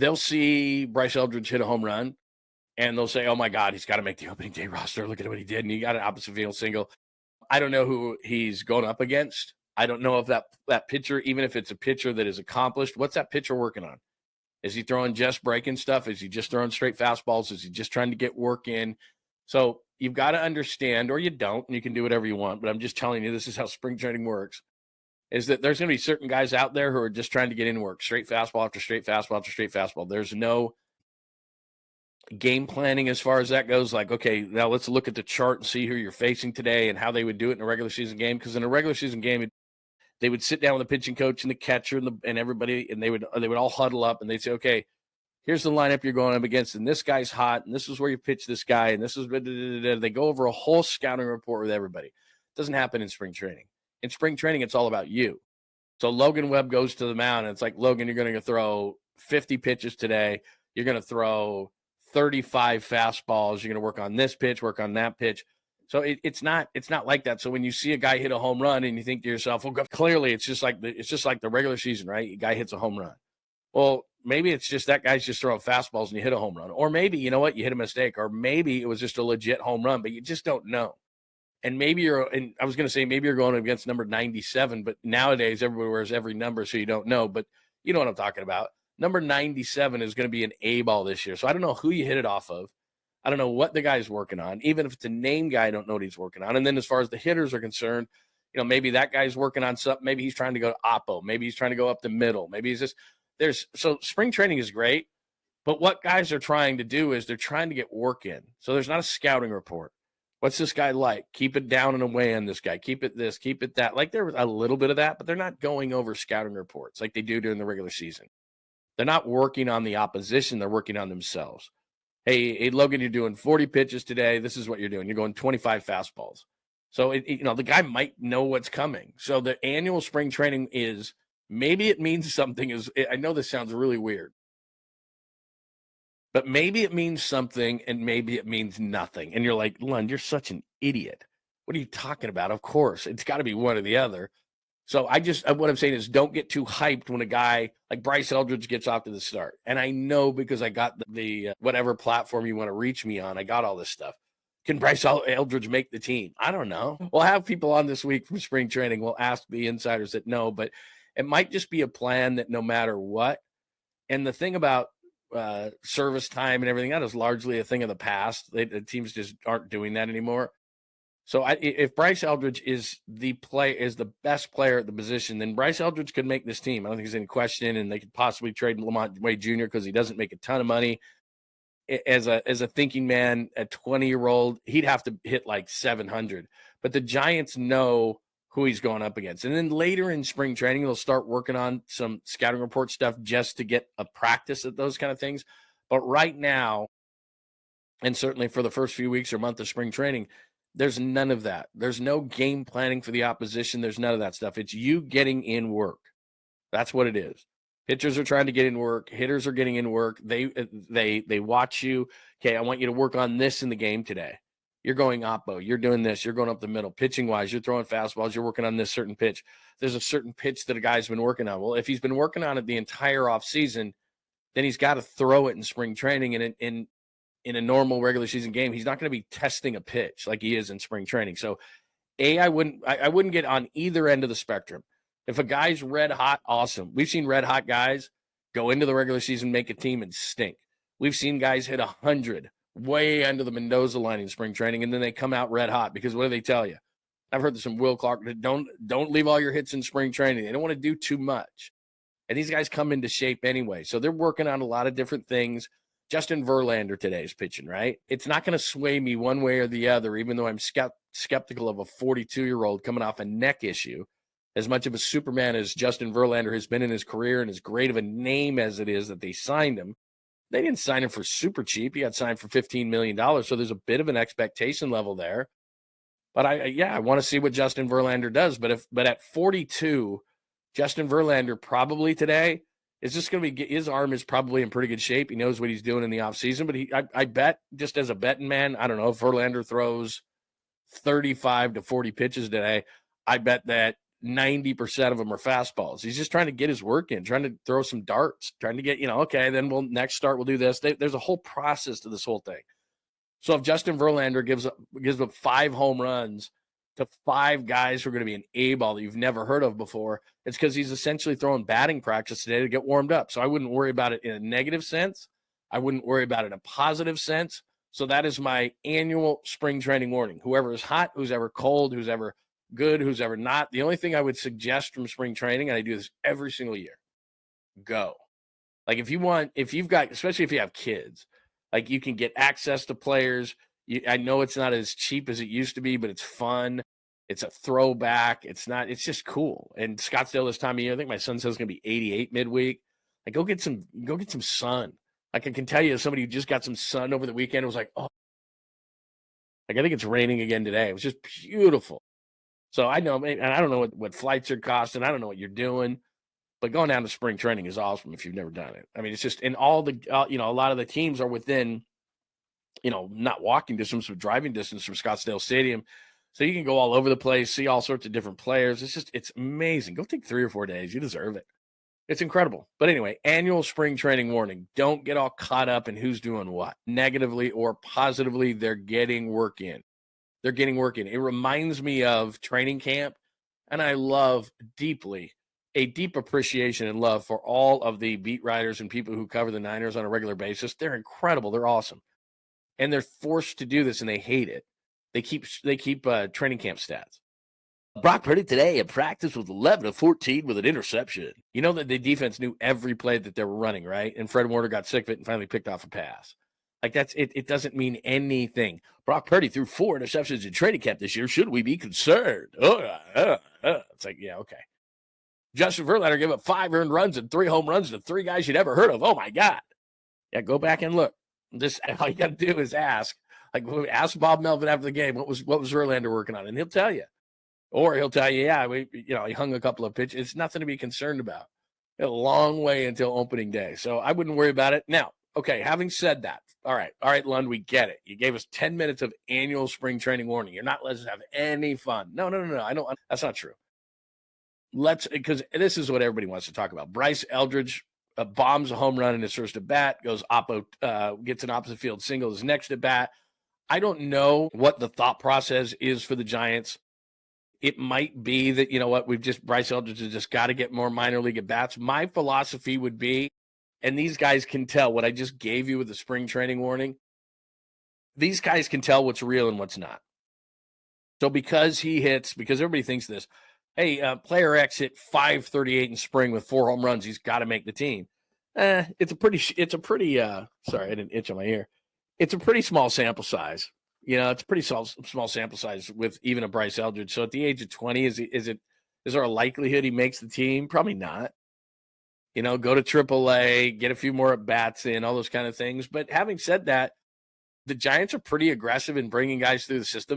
they'll see Bryce Eldridge hit a home run, and they'll say, oh, my God, he's got to make the opening day roster. Look at what he did, and he got an opposite field single. I don't know who he's going up against. I don't know if that pitcher, even if it's a pitcher that is accomplished, what's that pitcher working on? Is he throwing just breaking stuff? Is he just throwing straight fastballs? Is he just trying to get work in? So you've got to understand, or you don't, and you can do whatever you want, but I'm just telling you, this is how spring training works, is that there's going to be certain guys out there who are just trying to get in work, straight fastball after straight fastball after straight fastball. There's no game planning as far as that goes. Like, okay, now let's look at the chart and see who you're facing today and how they would do it in a regular season game. Because in a regular season game, they would sit down with the pitching coach and the catcher and everybody, and they would all huddle up and they'd say, okay, here's the lineup you're going up against, and this guy's hot, and this is where you pitch this guy, and this is they go over a whole scouting report with everybody. It doesn't happen in spring training. In spring training, it's all about you. So Logan Webb goes to the mound, and it's like, Logan, you're going to throw 50 pitches today. You're going to throw 35 fastballs. You're going to work on this pitch, work on that pitch. So it's not like that. So when you see a guy hit a home run and you think to yourself, well, clearly it's just like the regular season, right? A guy hits a home run. Well, maybe it's just that guy's just throwing fastballs and you hit a home run. Or maybe, you know what, you hit a mistake. Or maybe it was just a legit home run, but you just don't know. And maybe maybe you're going against number 97, but nowadays everybody wears every number, so you don't know. But you know what I'm talking about. Number 97 is going to be an A ball this year. So I don't know who you hit it off of. I don't know what the guy's working on. Even if it's a name guy, I don't know what he's working on. And then as far as the hitters are concerned, you know, maybe that guy's working on something. Maybe he's trying to go to oppo. Maybe he's trying to go up the middle. Maybe he's just so spring training is great. But what guys are trying to do is they're trying to get work in. So there's not a scouting report. What's this guy like? Keep it down and away on this guy. Keep it this, keep it that. Like, there's a little bit of that, but they're not going over scouting reports like they do during the regular season. They're not working on the opposition. They're working on themselves. Hey, Logan, you're doing 40 pitches today. This is what you're doing. You're going 25 fastballs. So, the guy might know what's coming. So the annual spring training is, maybe it means something. I know this sounds really weird, but maybe it means something and maybe it means nothing. And you're like, Lund, you're such an idiot. What are you talking about? Of course, it's got to be one or the other. So what I'm saying is, don't get too hyped when a guy like Bryce Eldridge gets off to the start. And I know, because I got the whatever platform you want to reach me on, I got all this stuff. Can Bryce Eldridge make the team? I don't know. We'll have people on this week from spring training. We'll ask the insiders that know, but it might just be a plan that no matter what. And the thing about service time and everything, that is largely a thing of the past. The teams just aren't doing that anymore. So if Bryce Eldridge is the best player at the position, then Bryce Eldridge could make this team. I don't think there's any question, and they could possibly trade Lamont Wade Jr. because he doesn't make a ton of money. As a thinking man, a 20-year-old, he'd have to hit like 700. But the Giants know who he's going up against. And then later in spring training, they'll start working on some scouting report stuff just to get a practice at those kind of things. But right now, and certainly for the first few weeks or month of spring training, there's none of that. There's no game planning for the opposition. There's none of that stuff. It's you getting in work. That's what it is. Pitchers are trying to get in work. Hitters are getting in work. They watch you. Okay, I want you to work on this in the game today. You're going oppo. You're doing this. You're going up the middle. Pitching-wise, you're throwing fastballs. You're working on this certain pitch. There's a certain pitch that a guy's been working on. Well, if he's been working on it the entire offseason, then he's got to throw it in spring training. And in a normal regular season game, he's not going to be testing a pitch like he is in spring training. So, I wouldn't get on either end of the spectrum. If a guy's red hot, awesome. We've seen red hot guys go into the regular season, make a team, and stink. We've seen guys hit 100 way under the Mendoza line in spring training, and then they come out red hot because what do they tell you? I've heard this from Will Clark. Don't leave all your hits in spring training. They don't want to do too much. And these guys come into shape anyway. So they're working on a lot of different things. Justin Verlander today is pitching, right? It's not going to sway me one way or the other, even though I'm skeptical of a 42-year-old coming off a neck issue. As much of a Superman as Justin Verlander has been in his career and as great of a name as it is that they signed him, they didn't sign him for super cheap. He got signed for $15 million, so there's a bit of an expectation level there. But I want to see what Justin Verlander does. But at 42, Justin Verlander probably today is just going to be, his arm is probably in pretty good shape. He knows what he's doing in the offseason. But I bet, just as a betting man, I don't know, if Verlander throws 35 to 40 pitches today, I bet that 90% of them are fastballs. He's just trying to get his work in, trying to throw some darts, trying to get, okay, then next start we'll do this. There's a whole process to this whole thing. So if Justin Verlander gives up 5 home runs to 5 guys who are going to be an A-ball that you've never heard of before, it's because he's essentially throwing batting practice today to get warmed up. So I wouldn't worry about it in a negative sense. I wouldn't worry about it in a positive sense. So that is my annual spring training warning. Whoever is hot, who's ever cold, who's ever good, who's ever not. The only thing I would suggest from spring training, and I do this every single year, go. Like if you've got, especially if you have kids, like you can get access to players. I know it's not as cheap as it used to be, but it's fun. It's a throwback. It's just cool. And Scottsdale this time of year, I think my son says it's going to be 88 midweek. Like go get some sun. Like I can tell you, as somebody who just got some sun over the weekend, it was like, oh, like I think it's raining again today. It was just beautiful. So I know, and I don't know what flights are costing. I don't know what you're doing, but going down to spring training is awesome if you've never done it. I mean, it's just, and all the, a lot of the teams are within, not walking distance, but driving distance from Scottsdale Stadium. So you can go all over the place, see all sorts of different players. It's amazing. Go take 3 or 4 days. You deserve it. It's incredible. But anyway, annual spring training warning. Don't get all caught up in who's doing what. Negatively or positively, they're getting work in. They're getting work in. It reminds me of training camp, and I love deeply, a deep appreciation and love for all of the beat writers and people who cover the Niners on a regular basis. They're incredible. They're awesome. And they're forced to do this, and they hate it. They keep training camp stats. Brock Purdy today in practice was 11 of 14 with an interception. You know that the defense knew every play that they were running, right? And Fred Warner got sick of it and finally picked off a pass. Like that's it. It doesn't mean anything. Brock Purdy threw 4 interceptions in training camp this year. Should we be concerned? It's like, yeah, okay. Justin Verlander gave up 5 earned runs and 3 home runs to 3 guys you never heard of. Oh my God. Yeah, go back and look. Just all you got to do is ask. Like ask Bob Melvin after the game, what was Verlander working on, and he'll tell you. Or he'll tell you, yeah, he hung a couple of pitches. It's nothing to be concerned about. A long way until opening day. So I wouldn't worry about it. Now, okay, having said that, all right, Lund, we get it. You gave us 10 minutes of annual spring training warning. You're not letting us have any fun. No. I don't. That's not true. Because this is what everybody wants to talk about. Bryce Eldridge bombs a home run in his first at bat, gets an opposite field single his next at bat. I don't know what the thought process is for the Giants. It might be that, Bryce Eldridge has just got to get more minor league at bats. My philosophy would be, and these guys can tell what I just gave you with the spring training warning. These guys can tell what's real and what's not. So because everybody thinks this, hey, player X hit .538 in spring with 4 home runs, he's got to make the team. It's a pretty, sorry, I didn't itch on my ear. It's a pretty small sample size. It's a pretty small sample size with even a Bryce Eldridge. So at the age of 20, is there a likelihood he makes the team? Probably not. Go to AAA, get a few more at bats in, all those kind of things. But having said that, the Giants are pretty aggressive in bringing guys through the system.